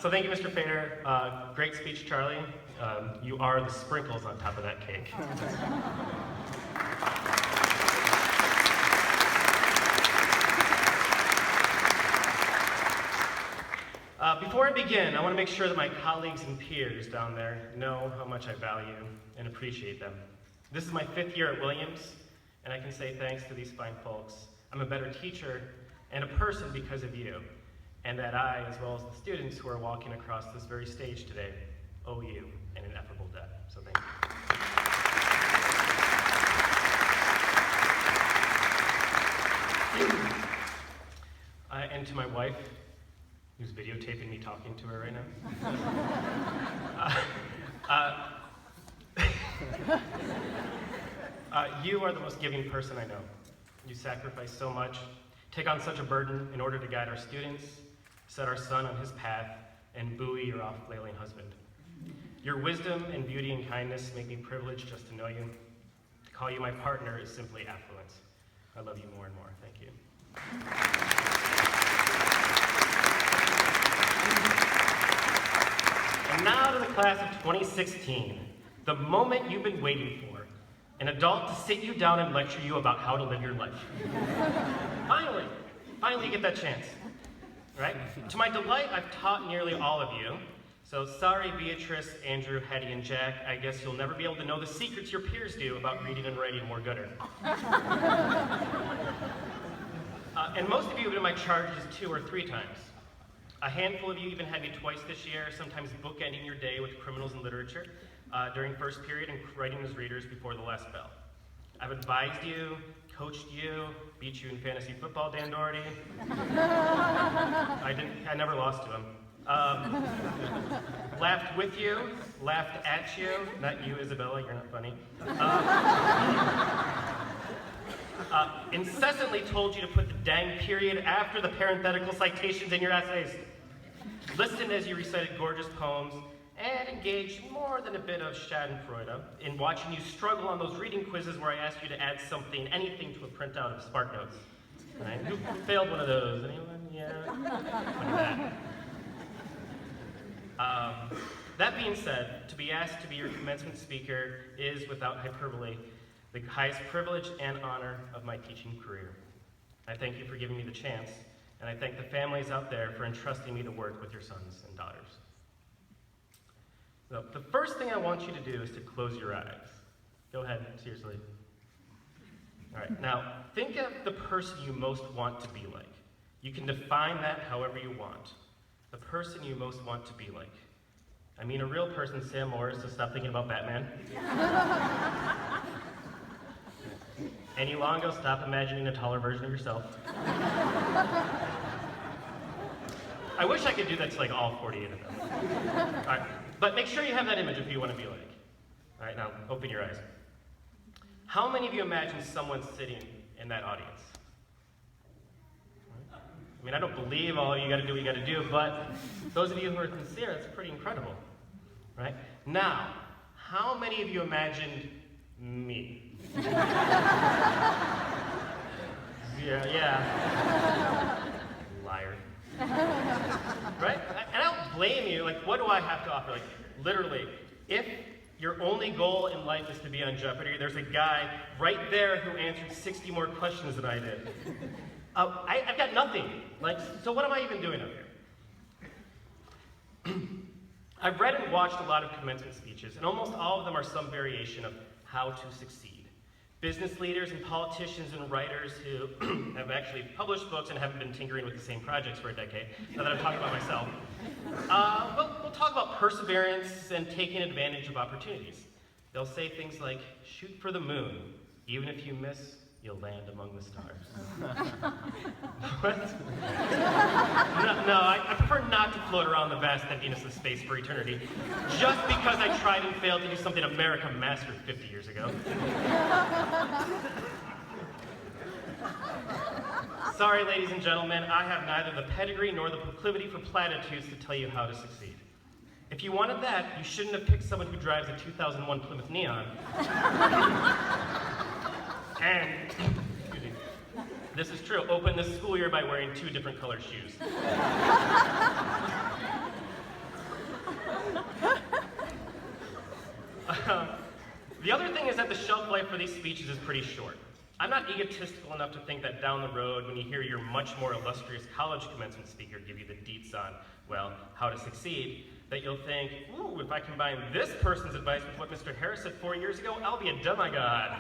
So thank you, Mr. Fader. Great speech, Charlie. You are the sprinkles on top of that cake. Before I begin, I want to make sure that my colleagues and peers down there know how much I value and appreciate them. This is my 5th year at Williams, and I can say thanks to these fine folks, I'm a better teacher and a person because of you, and that I, as well as the students who are walking across this very stage today, owe you an ineffable debt. So thank you. And to my wife, who's videotaping me talking to her right now. You are the most giving person I know. You sacrifice so much, take on such a burden in order to guide our students, set our son on his path, and buoy your off-flailing husband. Your wisdom and beauty and kindness make me privileged just to know you. To call you my partner is simply affluence. I love you more and more. Thank you. And now to the class of 2016, the moment you've been waiting for, an adult to sit you down and lecture you about how to live your life. Finally you get that chance, right? To my delight, I've taught nearly all of you, so sorry Beatrice, Andrew, Hetty, and Jack, I guess you'll never be able to know the secrets your peers do about reading and writing more gooder. And most of you have been in my charges 2 or 3 times. A handful of you even had me twice this year, sometimes bookending your day with criminals and literature during first period and writing as readers before the last bell. I've advised you, coached you, beat you in fantasy football, Dan Doherty. I never lost to him. Laughed with you, laughed at you, not you, Isabella, you're not funny. Incessantly told you to put the dang period after the parenthetical citations in your essays. Listened as you recited gorgeous poems, and engaged more than a bit of schadenfreude in watching you struggle on those reading quizzes where I asked you to add something, anything to a printout of Spark Notes. Right? Who failed one of those? Anyone? Yeah? That being said, to be asked to be your commencement speaker is, without hyperbole, the highest privilege and honor of my teaching career. I thank you for giving me the chance, and I thank the families out there for entrusting me to work with your sons and daughters. So, the first thing I want you to do is to close your eyes. Go ahead, seriously. All right, now, think of the person you most want to be like. You can define that however you want. The person you most want to be like. I mean a real person, Sam Morris, so stop thinking about Batman. Any Longo, stop imagining a taller version of yourself. I wish I could do that to like all 48 of them. All right, but make sure you have that image of who you want to be like. All right, now open your eyes. How many of you imagine someone sitting in that audience? I mean, I don't believe all you got to do what you got to do, but those of you who are sincere, it's pretty incredible, right? Now, how many of you imagined me? Yeah. Liar. Right? And I don't blame you. Like, what do I have to offer? Like, literally, if your only goal in life is to be on Jeopardy, there's a guy right there who answered 60 more questions than I did. I've got nothing. Like, so what am I even doing up here? I've read and watched a lot of commencement speeches, and almost all of them are some variation of how to succeed. Business leaders and politicians and writers who have actually published books and haven't been tinkering with the same projects for a decade, now that I'm talking about myself. We'll talk about perseverance and taking advantage of opportunities. They'll say things like, shoot for the moon. Even if you miss, you'll land among the stars. What? No, I prefer not to float around the vast emptiness of space for eternity, just because I tried and failed to do something America mastered 50 years ago. Sorry, ladies and gentlemen, I have neither the pedigree nor the proclivity for platitudes to tell you how to succeed. If you wanted that, you shouldn't have picked someone who drives a 2001 Plymouth Neon. And, excuse me, this is true, open this school year by wearing 2 different color shoes. is that the shelf life for these speeches is pretty short. I'm not egotistical enough to think that down the road, when you hear your much more illustrious college commencement speaker give you the deets on, well, how to succeed, that you'll think, ooh, if I combine this person's advice with what Mr. Harris said 4 years ago, I'll be a demigod.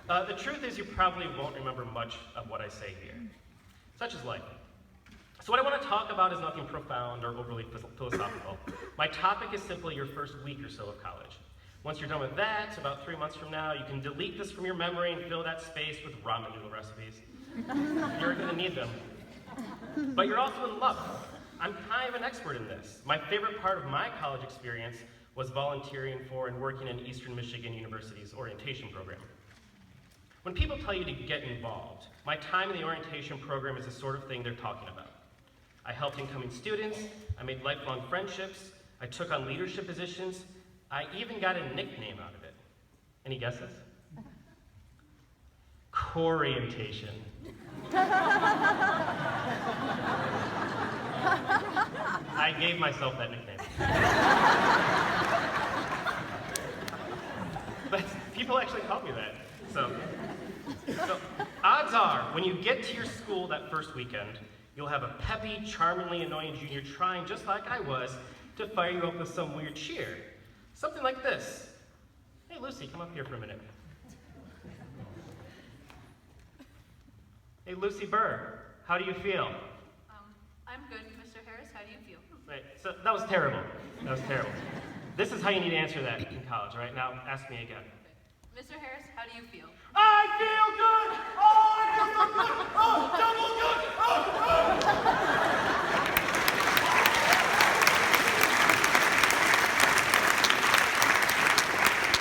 The truth is you probably won't remember much of what I say here. Such is life. So what I want to talk about is nothing profound or overly philosophical. My topic is simply your first week or so of college. Once you're done with that, about 3 months from now, you can delete this from your memory and fill that space with ramen noodle recipes. You're going to need them. But you're also in luck. I'm kind of an expert in this. My favorite part of my college experience was volunteering for and working in Eastern Michigan University's orientation program. When people tell you to get involved, my time in the orientation program is the sort of thing they're talking about. I helped incoming students, I made lifelong friendships, I took on leadership positions, I even got a nickname out of it. Any guesses? Coryentation. I gave myself that nickname. But people actually called me that. So odds are, when you get to your school that first weekend, you'll have a peppy, charmingly annoying junior trying, just like I was, to fire you up with some weird cheer. Something like this. Hey, Lucy, come up here for a minute. Hey, Lucy Burr, how do you feel? I'm good, Mr. Harris. How do you feel? Right, so that was terrible. That was terrible. This is how you need to answer that in college, right? Now, ask me again. Mr. Harris, how do you feel? I feel good! Oh, I feel so good! Oh, double good! Oh,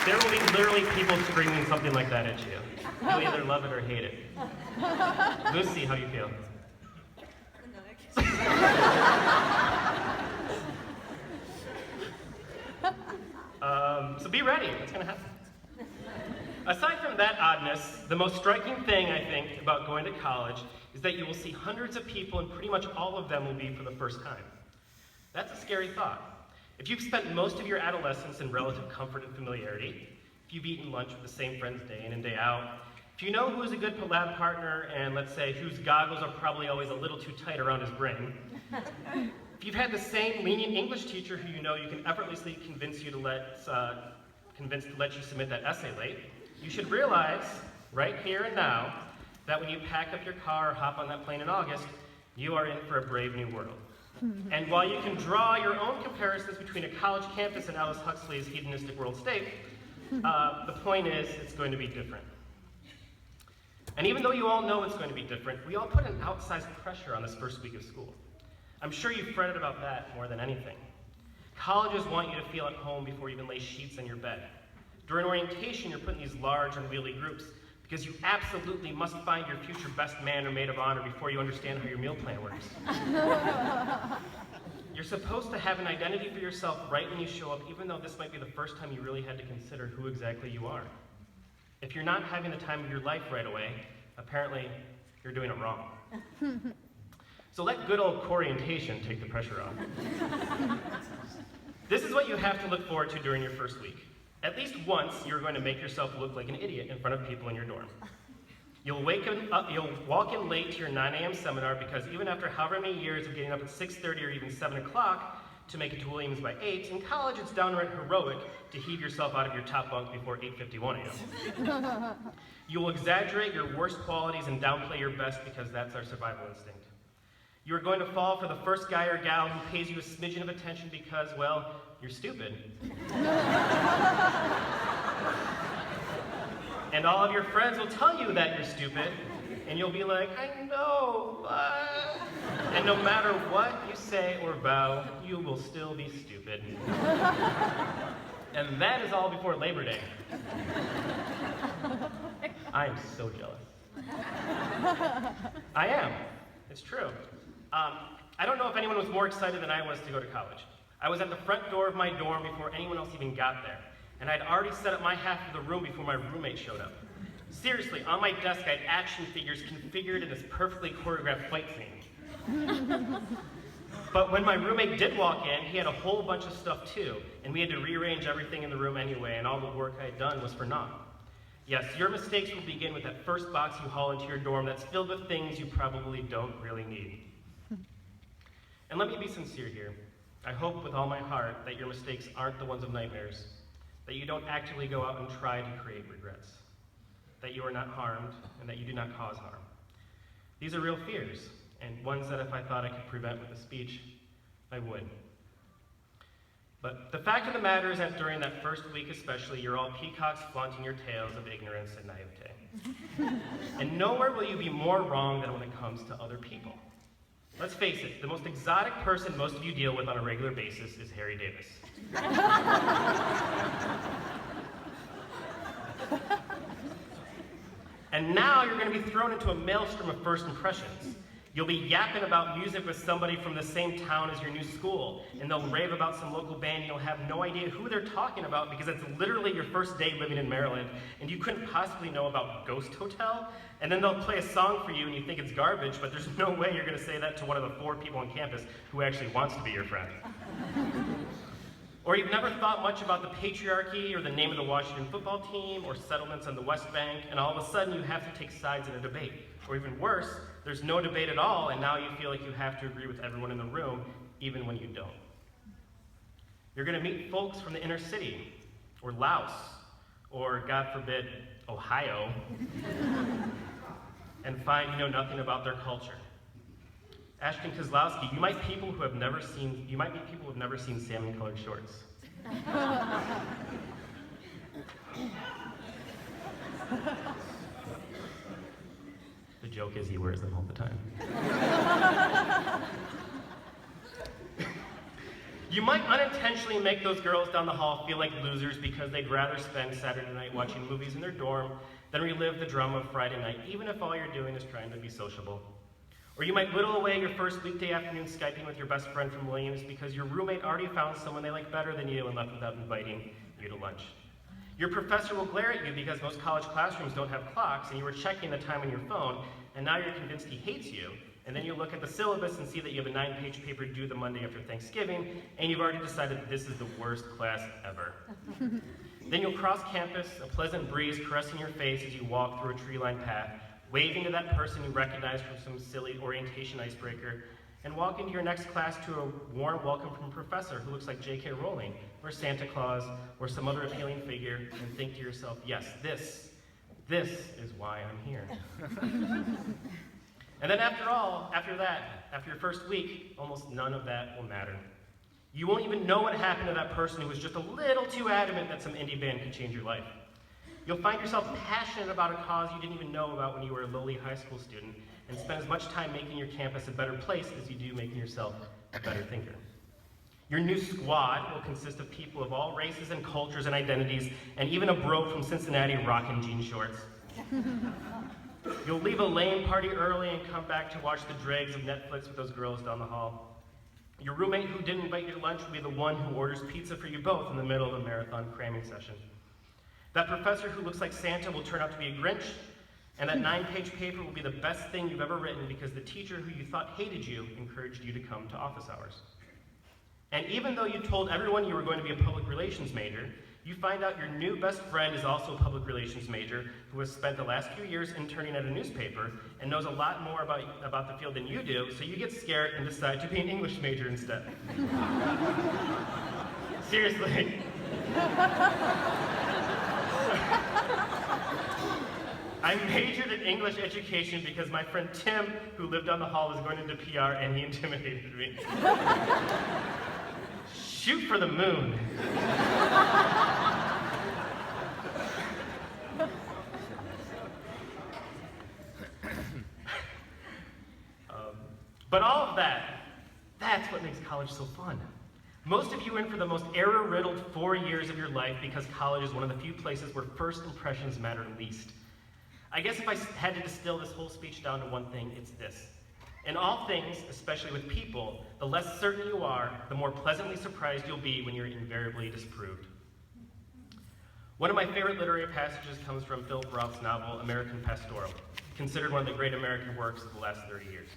There will be literally people screaming something like that at you. You'll either love it or hate it. Lucy, how do you feel? So be ready, what's gonna happen? Aside from that oddness, the most striking thing, I think, about going to college is that you will see hundreds of people and pretty much all of them will be for the first time. That's a scary thought. If you've spent most of your adolescence in relative comfort and familiarity, if you've eaten lunch with the same friends day in and day out, if you know who's a good lab partner and, let's say, whose goggles are probably always a little too tight around his brain, if you've had the same lenient English teacher who you know you can effortlessly convince to let you submit that essay late, you should realize, right here and now, that when you pack up your car or hop on that plane in August, you are in for a brave new world. And while you can draw your own comparisons between a college campus and Aldous Huxley's hedonistic world state, the point is, it's going to be different. And even though you all know it's going to be different, we all put an outsized pressure on this first week of school. I'm sure you've fretted about that more than anything. Colleges want you to feel at home before you even lay sheets on your bed. During orientation, you're put in these large, unwieldy groups because you absolutely must find your future best man or maid of honor before you understand how your meal plan works. You're supposed to have an identity for yourself right when you show up, even though this might be the first time you really had to consider who exactly you are. If you're not having the time of your life right away, apparently you're doing it wrong. So let good old Coryentation take the pressure off. This is what you have to look forward to during your first week. At least once, you're going to make yourself look like an idiot in front of people in your dorm. You'll walk in late to your 9 a.m. seminar because even after however many years of getting up at 6:30 or even 7 o'clock to make it to Williams by 8, in college it's downright heroic to heave yourself out of your top bunk before 8:51 a.m. You will exaggerate your worst qualities and downplay your best because that's our survival instinct. You're going to fall for the first guy or gal who pays you a smidgen of attention because, well, you're stupid. And all of your friends will tell you that you're stupid, and you'll be like, I know, but... And no matter what you say or vow, you will still be stupid. And that is all before Labor Day. I am so jealous. I am. It's true. I don't know if anyone was more excited than I was to go to college. I was at the front door of my dorm before anyone else even got there, and I'd already set up my half of the room before my roommate showed up. Seriously, on my desk I had action figures configured in this perfectly choreographed fight scene. But when my roommate did walk in, he had a whole bunch of stuff too, and we had to rearrange everything in the room anyway, and all the work I had done was for naught. Yes, your mistakes will begin with that first box you haul into your dorm that's filled with things you probably don't really need. And let me be sincere here. I hope with all my heart that your mistakes aren't the ones of nightmares, that you don't actively go out and try to create regrets, that you are not harmed, and that you do not cause harm. These are real fears, and ones that if I thought I could prevent with a speech, I would. But the fact of the matter is that during that first week especially, you're all peacocks flaunting your tales of ignorance and naivete. And nowhere will you be more wrong than when it comes to other people. Let's face it, the most exotic person most of you deal with on a regular basis is Harry Davis. And now you're going to be thrown into a maelstrom of first impressions. You'll be yapping about music with somebody from the same town as your new school, and they'll rave about some local band, and you'll have no idea who they're talking about because it's literally your first day living in Maryland, and you couldn't possibly know about Ghost Hotel, and then they'll play a song for you and you think it's garbage, but there's no way you're going to say that to one of the 4 people on campus who actually wants to be your friend. Or you've never thought much about the patriarchy or the name of the Washington football team or settlements on the West Bank, and all of a sudden you have to take sides in a debate. Or even worse, there's no debate at all, and now you feel like you have to agree with everyone in the room, even when you don't. You're going to meet folks from the inner city, or Laos, or, God forbid, Ohio, and find you know nothing about their culture. Ashton Kozlowski, you might meet people who have never seen salmon-colored shorts. The joke is he wears them all the time. You might unintentionally make those girls down the hall feel like losers because they'd rather spend Saturday night watching movies in their dorm than relive the drama of Friday night, even if all you're doing is trying to be sociable. Or you might whittle away your first weekday afternoon Skyping with your best friend from Williams because your roommate already found someone they like better than you and left without inviting you to lunch. Your professor will glare at you because most college classrooms don't have clocks and you were checking the time on your phone, and now you're convinced he hates you, and then you look at the syllabus and see that you have a 9-page paper due the Monday after Thanksgiving, and you've already decided that this is the worst class ever. Then you'll cross campus, a pleasant breeze caressing your face as you walk through a tree-lined path, waving to that person you recognize from some silly orientation icebreaker, and walk into your next class to a warm welcome from a professor who looks like J.K. Rowling, or Santa Claus, or some other appealing figure, and think to yourself, yes, this is why I'm here. And then after your first week, almost none of that will matter. You won't even know what happened to that person who was just a little too adamant that some indie band could change your life. You'll find yourself passionate about a cause you didn't even know about when you were a lowly high school student, and spend as much time making your campus a better place as you do making yourself a better thinker. Your new squad will consist of people of all races and cultures and identities, and even a bro from Cincinnati rocking jean shorts. You'll leave a lame party early and come back to watch the dregs of Netflix with those girls down the hall. Your roommate who didn't invite you to lunch will be the one who orders pizza for you both in the middle of a marathon cramming session. That professor who looks like Santa will turn out to be a Grinch, and that 9-page paper will be the best thing you've ever written because the teacher who you thought hated you encouraged you to come to office hours. And even though you told everyone you were going to be a public relations major, you find out your new best friend is also a public relations major who has spent the last few years interning at a newspaper and knows a lot more about the field than you do, so you get scared and decide to be an English major instead. Seriously. I majored in English education because my friend Tim, who lived down the hall, was going into PR and he intimidated me. Shoot for the moon. But all of that's what makes college so fun. Most of you are in for the most error-riddled 4 years of your life because college is one of the few places where first impressions matter least. I guess if I had to distill this whole speech down to one thing, it's this. In all things, especially with people, the less certain you are, the more pleasantly surprised you'll be when you're invariably disproved. One of my favorite literary passages comes from Philip Roth's novel, American Pastoral, considered one of the great American works of the last 30 years.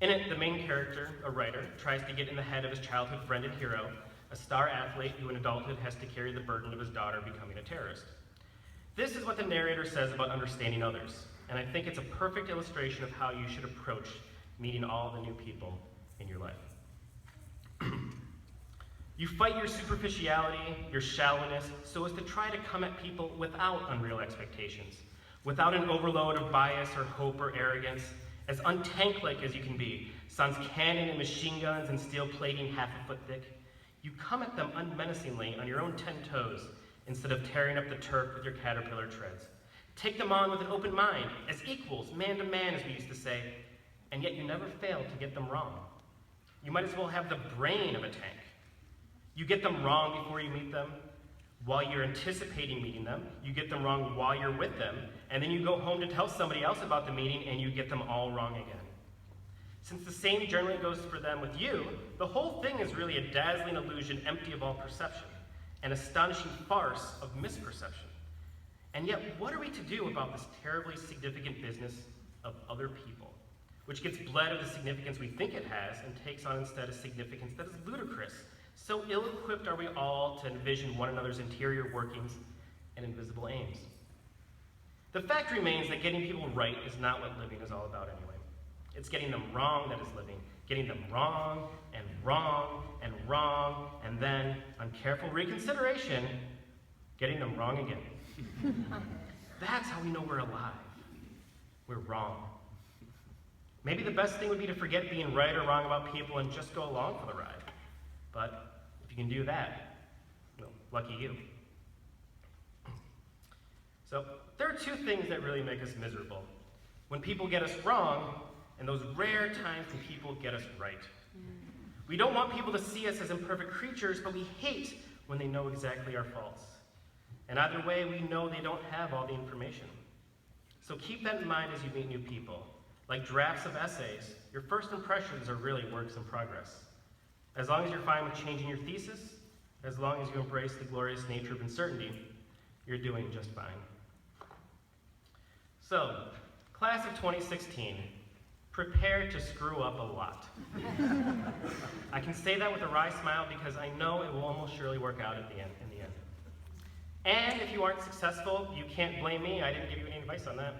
In it, the main character, a writer, tries to get in the head of his childhood friend and hero, a star athlete who in adulthood has to carry the burden of his daughter becoming a terrorist. This is what the narrator says about understanding others, and I think it's a perfect illustration of how you should approach meeting all the new people in your life. You fight your superficiality, your shallowness, so as to try to come at people without unreal expectations, without an overload of bias or hope or arrogance, as untank-like as you can be, sans cannon and machine guns and steel plating half a foot thick. You come at them unmenacingly on your own 10 toes, instead of tearing up the turf with your caterpillar treads. Take them on with an open mind, as equals, man to man, as we used to say, and yet you never fail to get them wrong. You might as well have the brain of a tank. You get them wrong before you meet them. While you're anticipating meeting them, you get them wrong while you're with them, and then you go home to tell somebody else about the meeting and you get them all wrong again. Since the same generally goes for them with you, the whole thing is really a dazzling illusion empty of all perception, an astonishing farce of misperception. And yet, what are we to do about this terribly significant business of other people, which gets bled of the significance we think it has and takes on instead a significance that is ludicrous? So ill-equipped are we all to envision one another's interior workings and invisible aims. The fact remains that getting people right is not what living is all about anyway. It's getting them wrong that is living, getting them wrong, and wrong, and wrong, and then, on careful reconsideration, getting them wrong again. That's how we know we're alive. We're wrong. Maybe the best thing would be to forget being right or wrong about people and just go along for the ride. But if you can do that, well, lucky you. So there are two things that really make us miserable. When people get us wrong, and those rare times when people get us right. We don't want people to see us as imperfect creatures, but we hate when they know exactly our faults. And either way, we know they don't have all the information. So keep that in mind as you meet new people. Like drafts of essays, your first impressions are really works in progress. As long as you're fine with changing your thesis, as long as you embrace the glorious nature of uncertainty, you're doing just fine. So, class of 2016, prepare to screw up a lot. I can say that with a wry smile because I know it will almost surely work out in the end. And if you aren't successful, you can't blame me. I didn't give you any advice on that.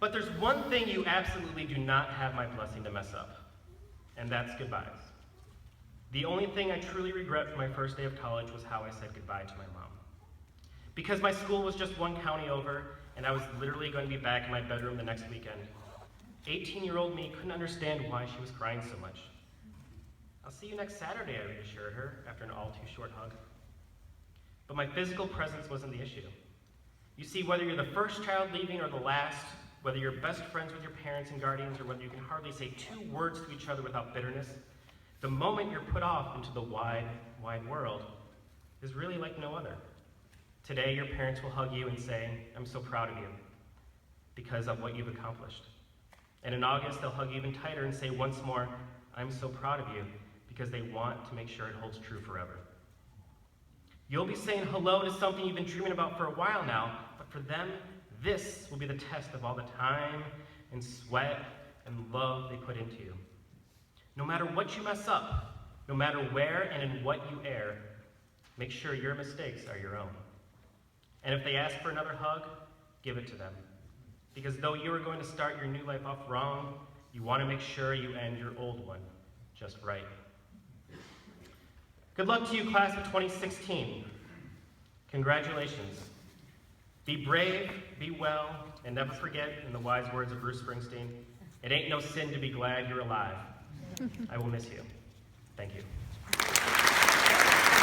But there's one thing you absolutely do not have my blessing to mess up, and that's goodbyes. The only thing I truly regret from my first day of college was how I said goodbye to my mom. Because my school was just one county over, and I was literally going to be back in my bedroom the next weekend. 18-year-old me couldn't understand why she was crying so much. I'll see you next Saturday, I reassured her after an all-too-short hug. But my physical presence wasn't the issue. You see, whether you're the first child leaving or the last, whether you're best friends with your parents and guardians, or whether you can hardly say two words to each other without bitterness, the moment you're put off into the wide, wide world is really like no other. Today, your parents will hug you and say, "I'm so proud of you," because of what you've accomplished. And in August, they'll hug you even tighter and say once more, "I'm so proud of you," because they want to make sure it holds true forever. You'll be saying hello to something you've been dreaming about for a while now, but for them, this will be the test of all the time and sweat and love they put into you. No matter what you mess up, no matter where and in what you err, make sure your mistakes are your own. And if they ask for another hug, give it to them. Because though you are going to start your new life off wrong, you want to make sure you end your old one just right. Good luck to you, class of 2016. Congratulations. Be brave, be well, and never forget, in the wise words of Bruce Springsteen, it ain't no sin to be glad you're alive. I will miss you. Thank you.